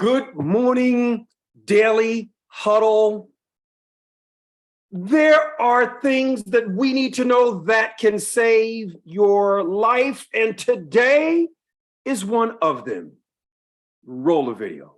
Good morning, Daily Huddle. There are things that we need to know that can save your life, and today is one of them. Roll a video.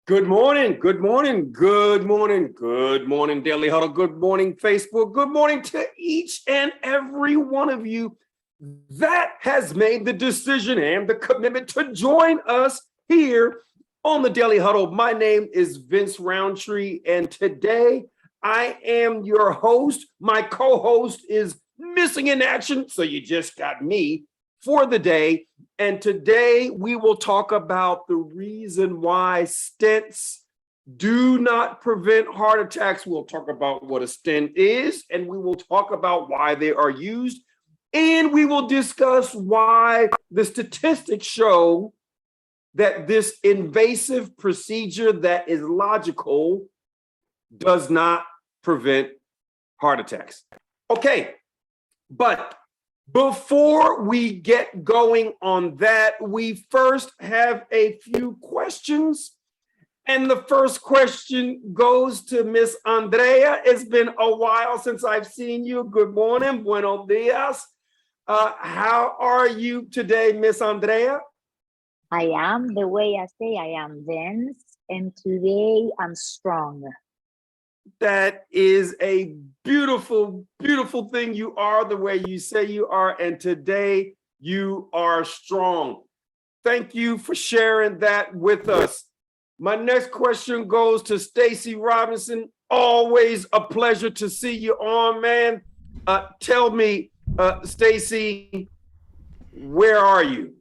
Good morning, good morning, good morning, good morning, Daily Huddle. Good morning, Facebook. Good morning to each and every one of you that has made the decision and the commitment to join us here on the Daily Huddle. My name is Vince Rountree, and today I am your host. My co-host is missing in action, so you just got me for the day. And today we will talk about the reason why stents do not prevent heart attacks. We'll talk about what a stent is, and we will talk about why they are used. And we will discuss why the statistics show that this invasive procedure that is logical does not prevent heart attacks. Okay, but before we get going on that, we first have a few questions. And the first question goes to Miss Andrea. It's been a while since I've seen you. Good morning, buenos dias. How are you today, Miss Andrea? I am the way I say I am, Vince, and today I'm strong. That is a beautiful, beautiful thing. You are the way you say you are, and today you are strong. Thank you for sharing that with us. My next question goes to Stacy Robinson. Always a pleasure to see you on, man. Tell me, Stacy, where are you?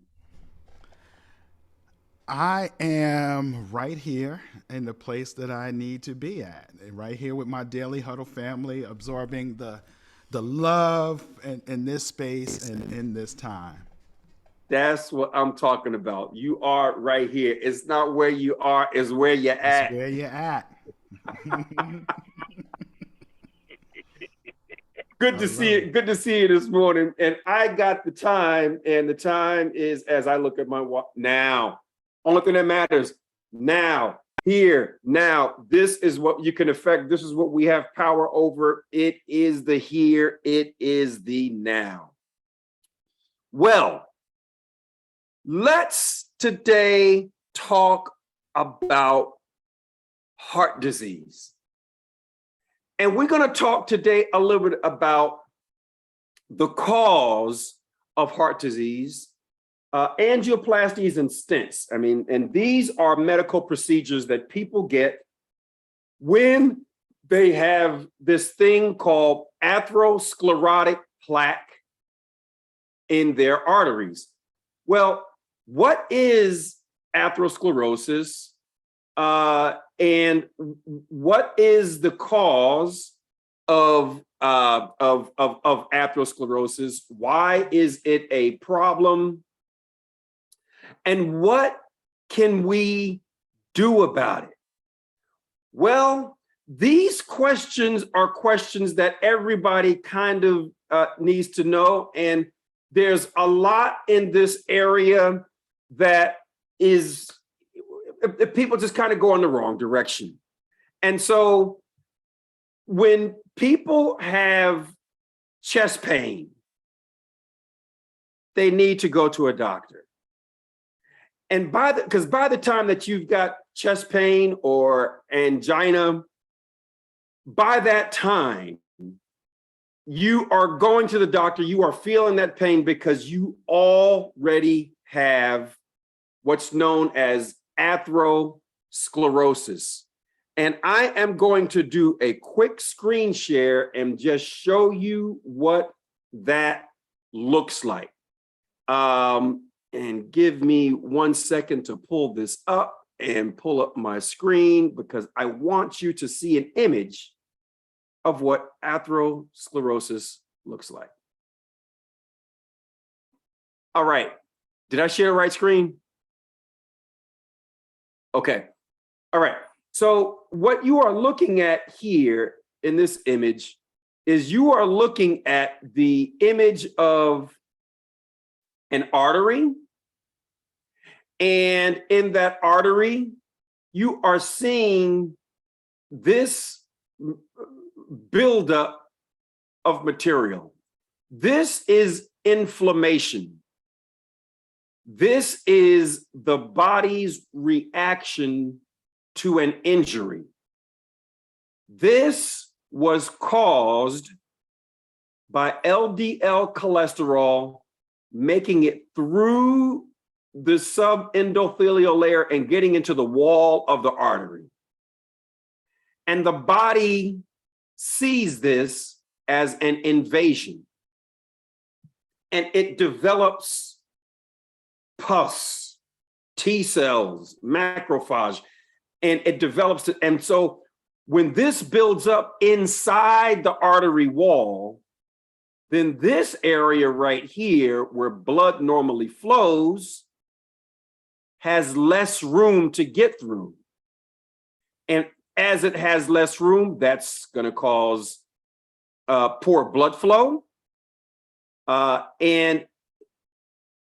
I am right here in the place that I need to be at, right here with my Daily Huddle family, absorbing the love in this space and in this time. That's what I'm talking about. You are right here. It's not where you are, it's where you're at. It's where you're at. Good to see you. Good to see you this morning. And I got the time, and the time is as I look at my watch now. Only thing that matters now, here, now. This is what you can affect. This is what we have power over. It is the here. It is the now. Well, let's today talk about heart disease. And we're going to talk today a little bit about the cause of heart disease. Angioplasties and stents. I mean, and these are medical procedures that people get when they have this thing called atherosclerotic plaque in their arteries. Well, what is atherosclerosis? And what is the cause of atherosclerosis? Why is it a problem? And what can we do about it? Well, these questions are questions that everybody kind of needs to know. And there's a lot in this area that is, people just kind of go in the wrong direction. And so when people have chest pain, they need to go to a doctor. And because by the time that you've got chest pain or angina, by that time, you are going to the doctor, you are feeling that pain because you already have what's known as atherosclerosis. And I am going to do a quick screen share and just show you what that looks like. And give me 1 second to pull this up and pull up my screen because I want you to see an image of what atherosclerosis looks like. All right. Did I share the right screen? Okay. All right. So what you are looking at here in this image is you are looking at the image of an artery. And in that artery, you are seeing this buildup of material. This is inflammation. This is the body's reaction to an injury. This was caused by LDL cholesterol making it through the subendothelial layer and getting into the wall of the artery. And the body sees this as an invasion. And it develops pus, T cells, macrophage, and it develops it. And so when this builds up inside the artery wall, then this area right here where blood normally flows has less room to get through. And as it has less room, that's going to cause poor blood flow. And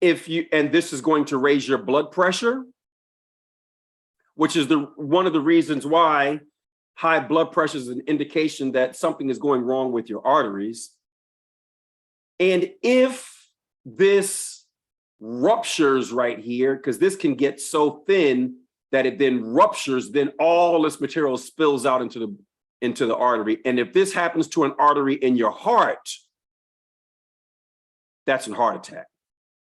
this is going to raise your blood pressure, which is one of the reasons why high blood pressure is an indication that something is going wrong with your arteries. And if this ruptures right here, because this can get so thin that it then ruptures, then all this material spills out into the artery. And if this happens to an artery in your heart, that's a heart attack.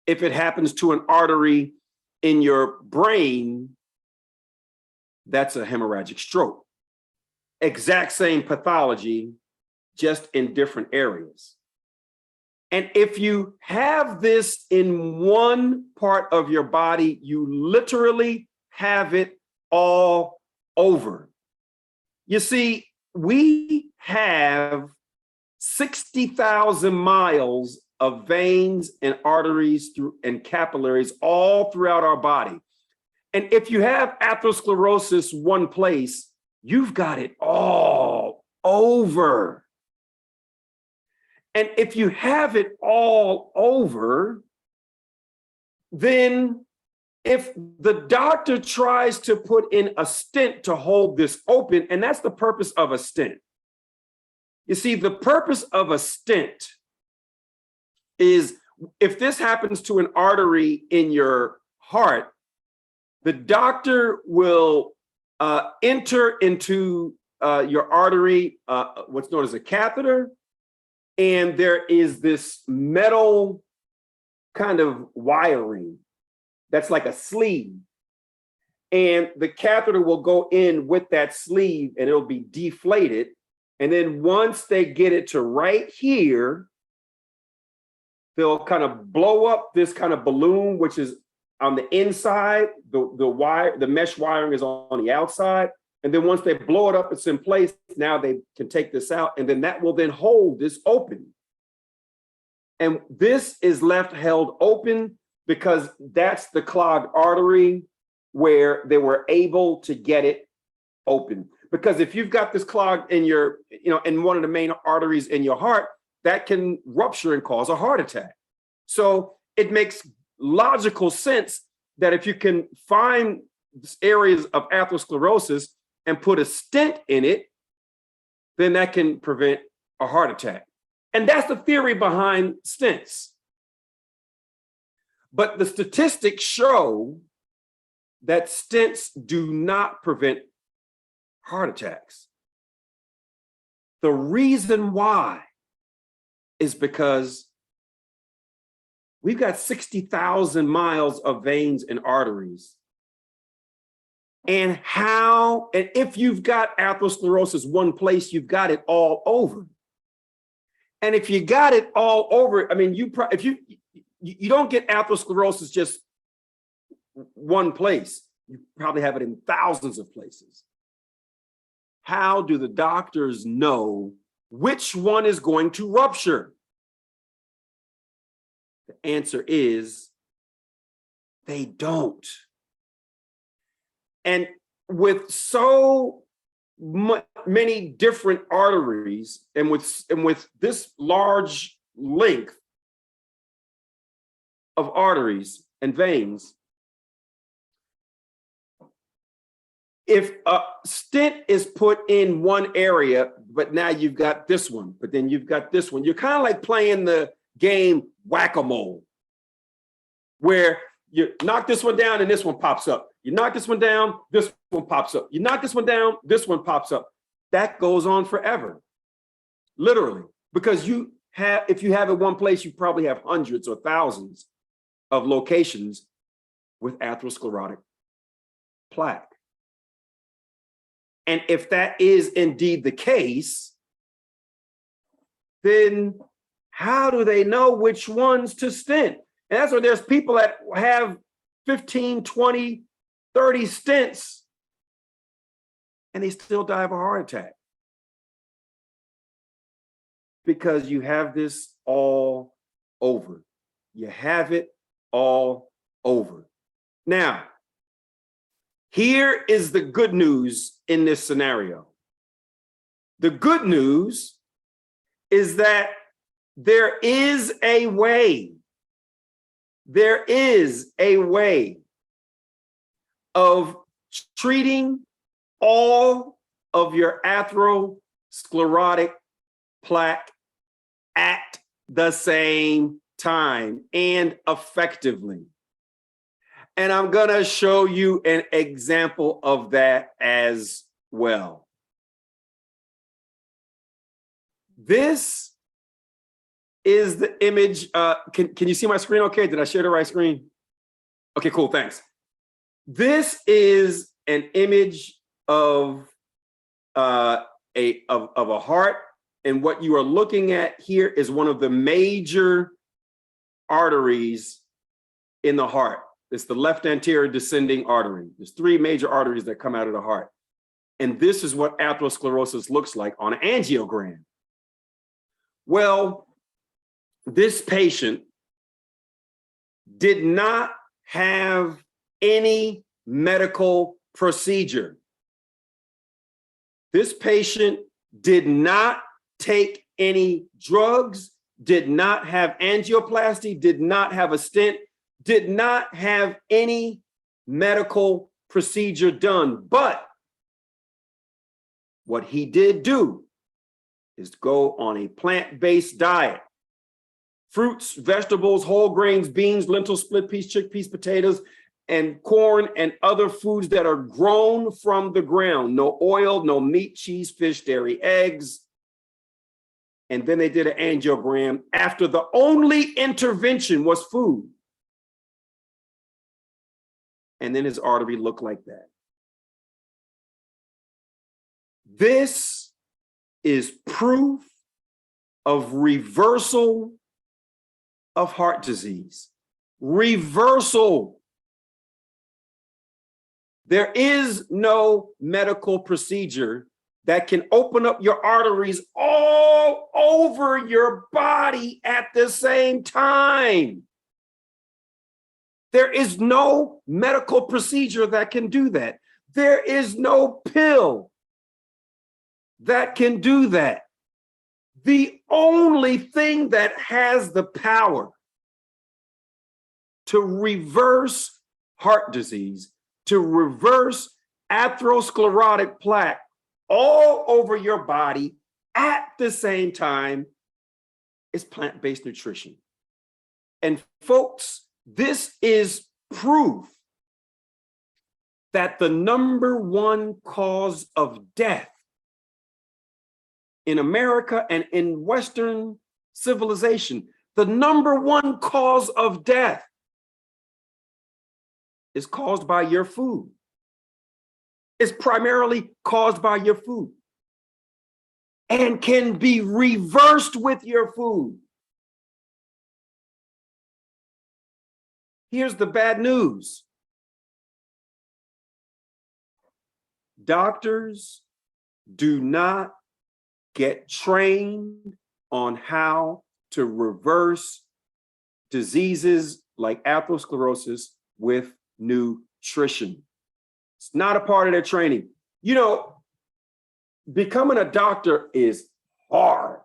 If it happens to an artery in your brain, that's a hemorrhagic stroke. Exact same pathology, just in different areas. And if you have this in one part of your body, you literally have it all over. You see, we have 60,000 miles of veins and arteries and capillaries all throughout our body. And if you have atherosclerosis one place, you've got it all over. And if you have it all over, then if the doctor tries to put in a stent to hold this open, and that's the purpose of a stent. You see, the purpose of a stent is if this happens to an artery in your heart, the doctor will enter into your artery, what's known as a catheter, and there is this metal kind of wiring that's like a sleeve. And the catheter will go in with that sleeve and it'll be deflated. And then once they get it to right here, they'll kind of blow up this kind of balloon, which is on the inside, the mesh wiring is on the outside. And then once they blow it up, it's in place. Now they can take this out, and then that will then hold this open. And this is left held open because that's the clogged artery where they were able to get it open. Because if you've got this clogged in your, in one of the main arteries in your heart, that can rupture and cause a heart attack. So it makes logical sense that if you can find areas of atherosclerosis and put a stent in it, then that can prevent a heart attack. And that's the theory behind stents. But the statistics show that stents do not prevent heart attacks. The reason why is because we've got 60,000 miles of veins and arteries. And if you've got atherosclerosis one place, you've got it all over. And if you got it all over, I mean, if you don't get atherosclerosis just one place. You probably have it in thousands of places. How do the doctors know which one is going to rupture? The answer is they don't. And with so many different arteries and with this large length of arteries and veins, if a stent is put in one area, but now you've got this one, but then you've got this one, you're kind of like playing the game whack-a-mole, where you knock this one down and this one pops up. You knock this one down, this one pops up. You knock this one down, this one pops up. That goes on forever, literally, because if you have it one place, you probably have hundreds or thousands of locations with atherosclerotic plaque. And if that is indeed the case, then how do they know which ones to stent? And that's where there's people that have 15, 20, 30 stents and they still die of a heart attack. Because you have this all over. You have it all over. Now, here is the good news in this scenario. The good news is that there is a way. There is a way of treating all of your atherosclerotic plaque at the same time and effectively. And I'm going to show you an example of that as well. This is the image. Can you see my screen okay? Did I share the right screen? Okay, cool, thanks. This is an image of a heart, and what you are looking at here is one of the major arteries in the heart. It's the left anterior descending artery. There's three major arteries that come out of the heart. And this is what atherosclerosis looks like on an angiogram. Well, this patient did not have any medical procedure. This patient did not take any drugs, did not have angioplasty, did not have a stent, did not have any medical procedure done. But what he did do is go on a plant-based diet. Fruits, vegetables, whole grains, beans, lentils, split peas, chickpeas, potatoes, and corn and other foods that are grown from the ground. No oil, no meat, cheese, fish, dairy, eggs. And then they did an angiogram after the only intervention was food. And then his artery looked like that. This is proof of reversal of heart disease. Reversal. There is no medical procedure that can open up your arteries all over your body at the same time. There is no medical procedure that can do that. There is no pill that can do that. The only thing that has the power to reverse heart disease, to reverse atherosclerotic plaque all over your body at the same time is plant-based nutrition. And folks, this is proof that the #1 cause of death in America and in Western civilization, the #1 cause of death is caused by your food. It's primarily caused by your food and can be reversed with your food. Here's the bad news. Doctors do not get trained on how to reverse diseases like atherosclerosis with nutrition. It's not a part of their training. You know, becoming a doctor is hard.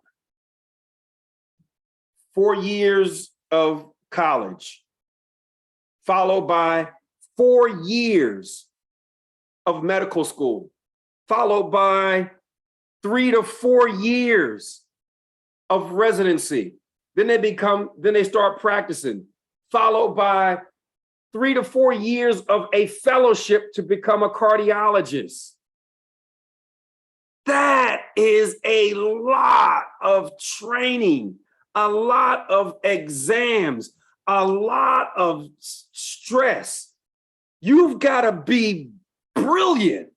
4 years of college, followed by 4 years of medical school, followed by 3 to 4 years of residency. Then they start practicing, followed by 3 to 4 years of a fellowship to become a cardiologist. That is a lot of training, a lot of exams, a lot of stress. You've got to be brilliant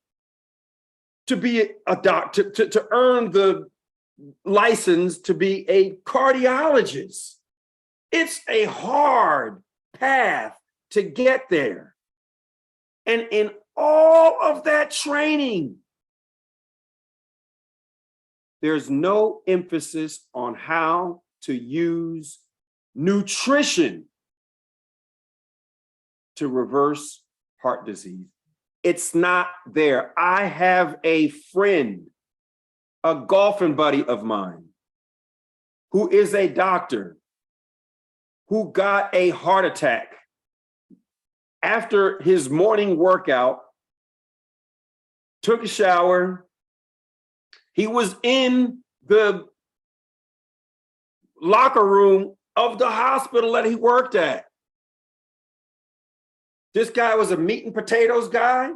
to be a doctor, to earn the license to be a cardiologist. It's a hard path to get there. And in all of that training, there's no emphasis on how to use nutrition to reverse heart disease. It's not there. I have a friend, a golfing buddy of mine, who is a doctor, who got a heart attack after his morning workout, took a shower. He was in the locker room of the hospital that he worked at. This guy was a meat and potatoes guy.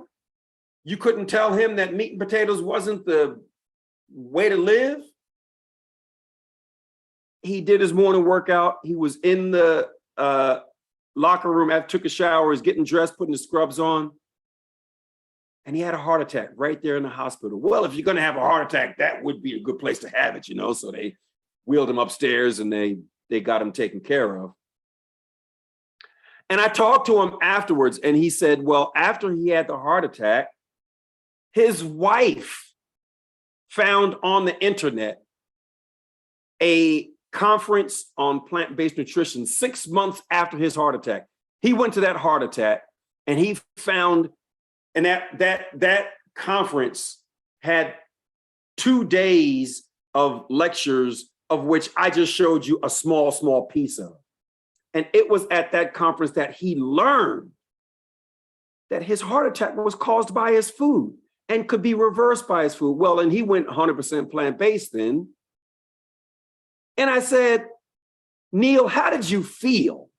You couldn't tell him that meat and potatoes wasn't the way to live. He did his morning workout. He was in the locker room after took a shower, was getting dressed, putting his scrubs on. And he had a heart attack right there in the hospital. Well, if you're going to have a heart attack, that would be a good place to have it, you know? So they wheeled him upstairs and they got him taken care of. And I talked to him afterwards and he said, well, after he had the heart attack, his wife found on the internet a conference on plant-based nutrition 6 months after his heart attack. He went to that heart attack and he found, and that conference had 2 days of lectures, of which I just showed you a small piece of. And it was at that conference that he learned that his heart attack was caused by his food and could be reversed by his food. Well, and he went 100% plant-based then. And I said, Neil, how did you feel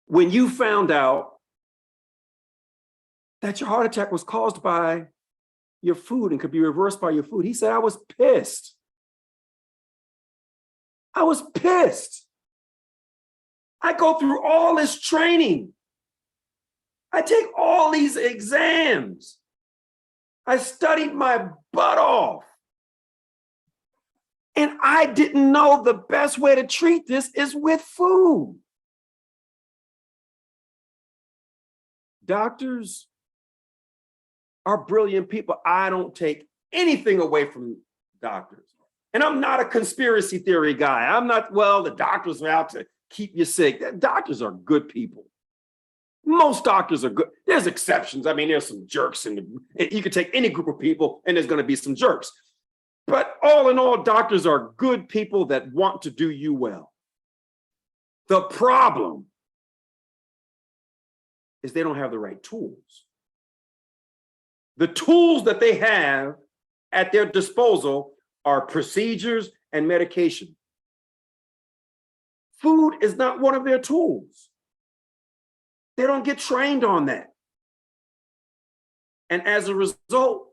when you found out that your heart attack was caused by your food and could be reversed by your food? He said, I was pissed. I was pissed. I go through all this training. I take all these exams. I studied my butt off. And I didn't know the best way to treat this is with food. Doctors are brilliant people. I don't take anything away from doctors. And I'm not a conspiracy theory guy. I'm not, well, the doctors are out to keep you sick. Doctors are good people. Most doctors are good. There's exceptions. I mean, there's some jerks you could take any group of people and there's going to be some jerks. But all in all, doctors are good people that want to do you well. The problem is they don't have the right tools. The tools that they have at their disposal are procedures and medication. Food is not one of their tools. They don't get trained on that. And as a result,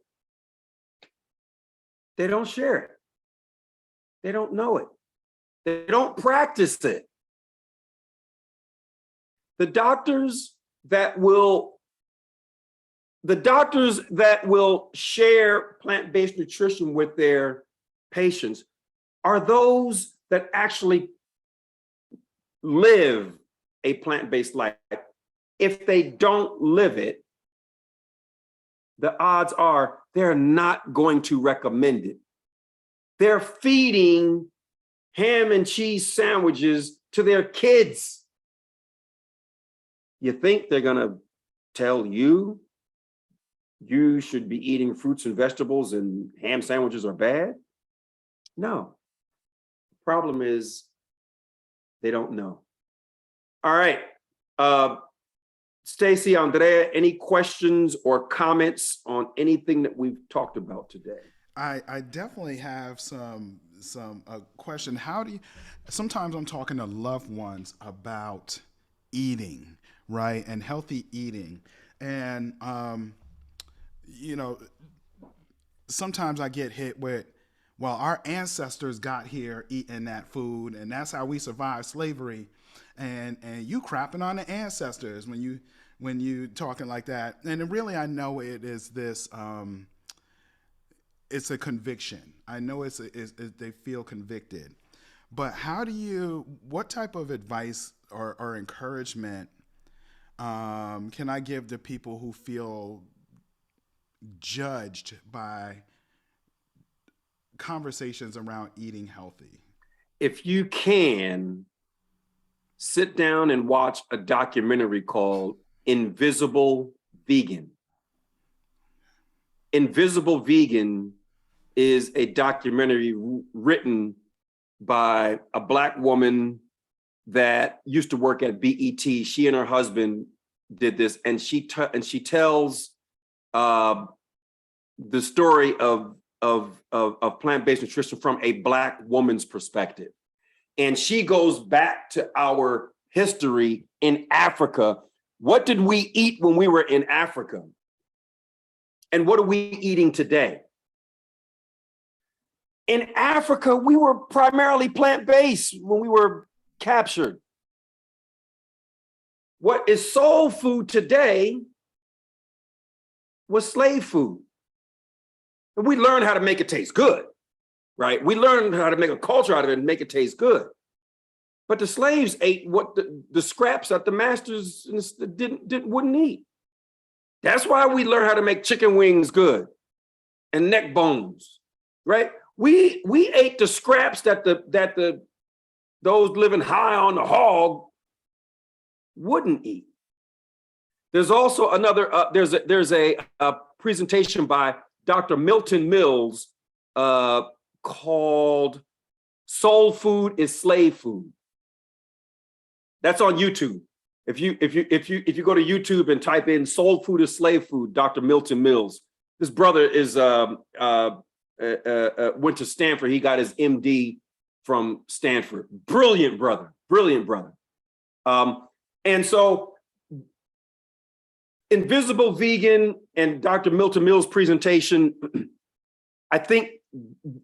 they don't share it. They don't know it. They don't practice it. The doctors that will share plant-based nutrition with their patients are those that actually live a plant-based life. If they don't live it, the odds are they're not going to recommend it. They're feeding ham and cheese sandwiches to their kids. You think they're gonna tell you you should be eating fruits and vegetables and ham sandwiches are bad? No. The problem is they don't know. All right. Stacy, Andrea, any questions or comments on anything that we've talked about today? I definitely have some question. How do you, sometimes I'm talking to loved ones about eating, right? And healthy eating. And, you know, sometimes I get hit with, well, our ancestors got here eating that food and that's how we survived slavery. And you crapping on the ancestors when you talking like that. And really, I know it is this, it's a conviction. I know they feel convicted, but what type of advice or encouragement can I give to people who feel judged by conversations around eating healthy? If you can, sit down and watch a documentary called Invisible Vegan. Invisible Vegan is a documentary written by a Black woman that used to work at BET. She and her husband did this, and she tells the story of plant-based nutrition from a Black woman's perspective. And she goes back to our history in Africa. What did we eat when we were in Africa? And what are we eating today? In Africa, we were primarily plant-based when we were captured. What is soul food today was slave food. And we learned how to make it taste good, right? We learned how to make a culture out of it and make it taste good. But the slaves ate what the scraps that the masters wouldn't eat. That's why we learned how to make chicken wings good and neck bones, right? We ate the scraps that those living high on the hog wouldn't eat. There's also another there's a presentation by Dr. Milton Mills called "Soul Food is Slave Food." That's on YouTube. If you go to YouTube and type in "Soul Food is Slave Food," Dr. Milton Mills, this brother is went to Stanford. He got his MD from Stanford. Brilliant brother. And so Invisible Vegan and Dr. Milton Mills' presentation, I think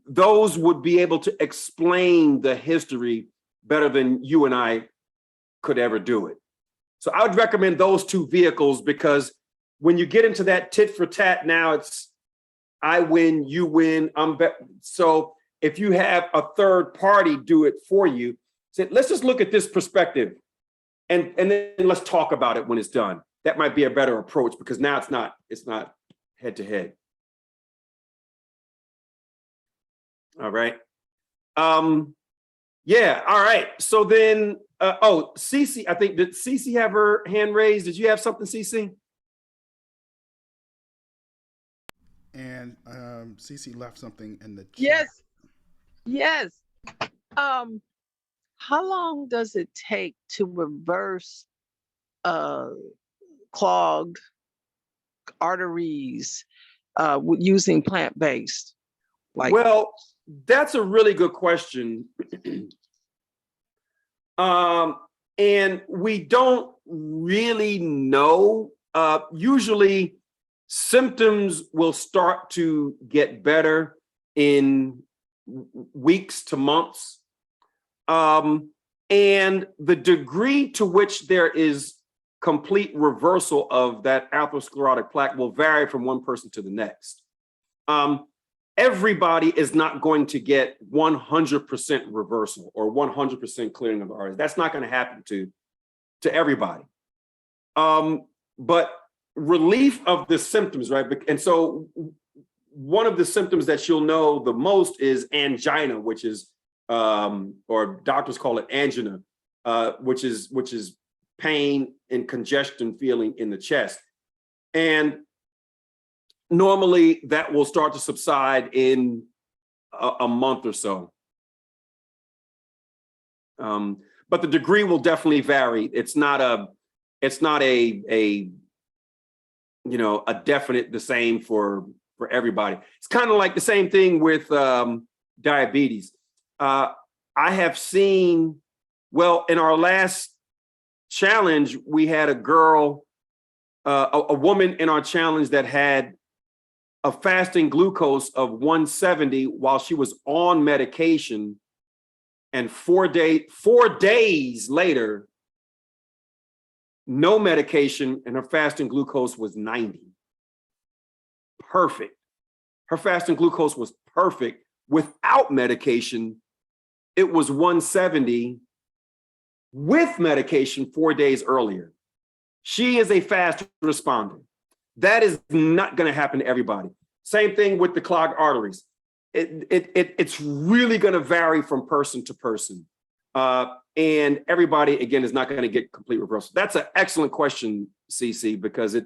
those would be able to explain the history better than you and I could ever do it. So I would recommend those two vehicles, because when you get into that tit for tat, now it's I win, you win, so if you have a third party do it for you, say, let's just look at this perspective and then let's talk about it when it's done. That might be a better approach, because now it's not head to head. All right. Yeah, all right. So then, Cece, I think, did Cece have her hand raised? Did you have something, Cece? And Cece left something in the chat. Yes. How long does it take to reverse clogged arteries using plant-based? Well, that's a really good question. And we don't really know. Usually symptoms will start to get better in weeks to months. And the degree to which there is complete reversal of that atherosclerotic plaque will vary from one person to the next. Everybody is not going to get 100% reversal or 100% clearing of the arteries. That's not going to happen to everybody. But relief of the symptoms, right? And so one of the symptoms that you'll know the most is angina, which is, or doctors call it angina, which is pain and congestion feeling in the chest. And normally that will start to subside in a month or so. But the degree will definitely vary. It's not a you know, a definite the same for everybody. It's kind of like the same thing with diabetes. I have seen, well, in our last challenge, we had a girl, a woman in our challenge that had a fasting glucose of 170 while she was on medication, and 4 days later, no medication, and her fasting glucose was 90. Perfect. Her fasting glucose was perfect. Without medication, it was 170. With medication 4 days earlier. She is a fast responder. That is not going to happen to everybody. Same thing with the clogged arteries. It's really going to vary from person to person. And everybody, again, is not going to get complete reversal. That's an excellent question, CC, because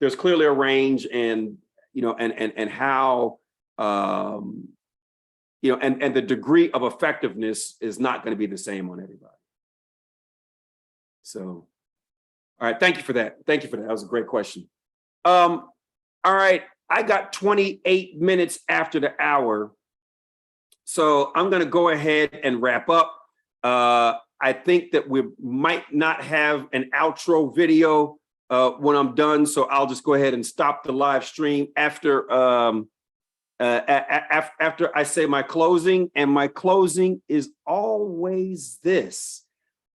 there's clearly a range, and you know, and how you know, and the degree of effectiveness is not going to be the same on everybody. So, all right, thank you for that. Thank you for that. That was a great question. All right, I got 28 minutes after the hour, so I'm going to go ahead and wrap up. I think that we might not have an outro video when I'm done, so I'll just go ahead and stop the live stream after after I say my closing. And my closing is always this: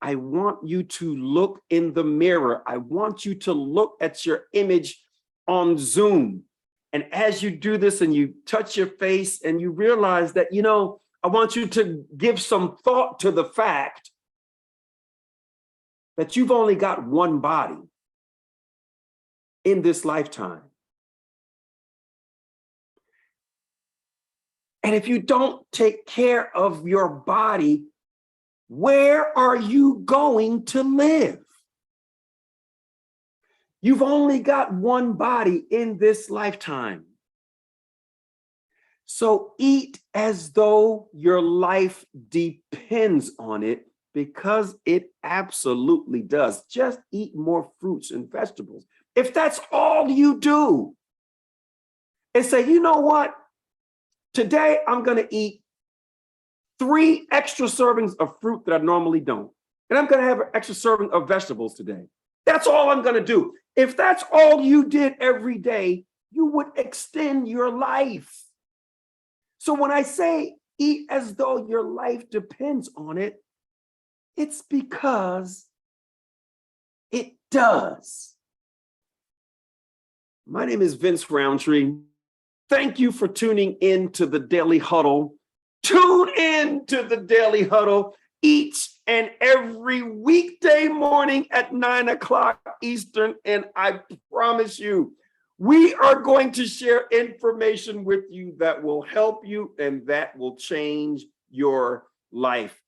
I want you to look in the mirror. I want you to look at your image on Zoom. And as you do this and you touch your face and you realize that, you know, I want you to give some thought to the fact that you've only got one body in this lifetime. And if you don't take care of your body, where are you going to live? You've only got one body in this lifetime. So eat as though your life depends on it, because it absolutely does. Just eat more fruits and vegetables. If that's all you do, and say, you know what? Today I'm going to eat 3 extra servings of fruit that I normally don't. And I'm going to have an extra serving of vegetables today. That's all I'm going to do. If that's all you did every day, you would extend your life. So when I say eat as though your life depends on it, it's because it does. My name is Vince Rountree. Thank you for tuning in to the Daily Huddle. Tune in to the Daily Huddle each and every weekday morning at 9 o'clock Eastern. And I promise you, we are going to share information with you that will help you and that will change your life.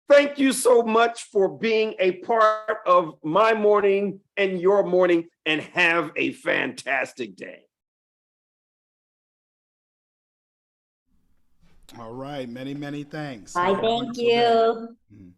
Thank you so much for being a part of my morning and your morning, and have a fantastic day. All right, many, many thanks. Bye, thank you. Mhm.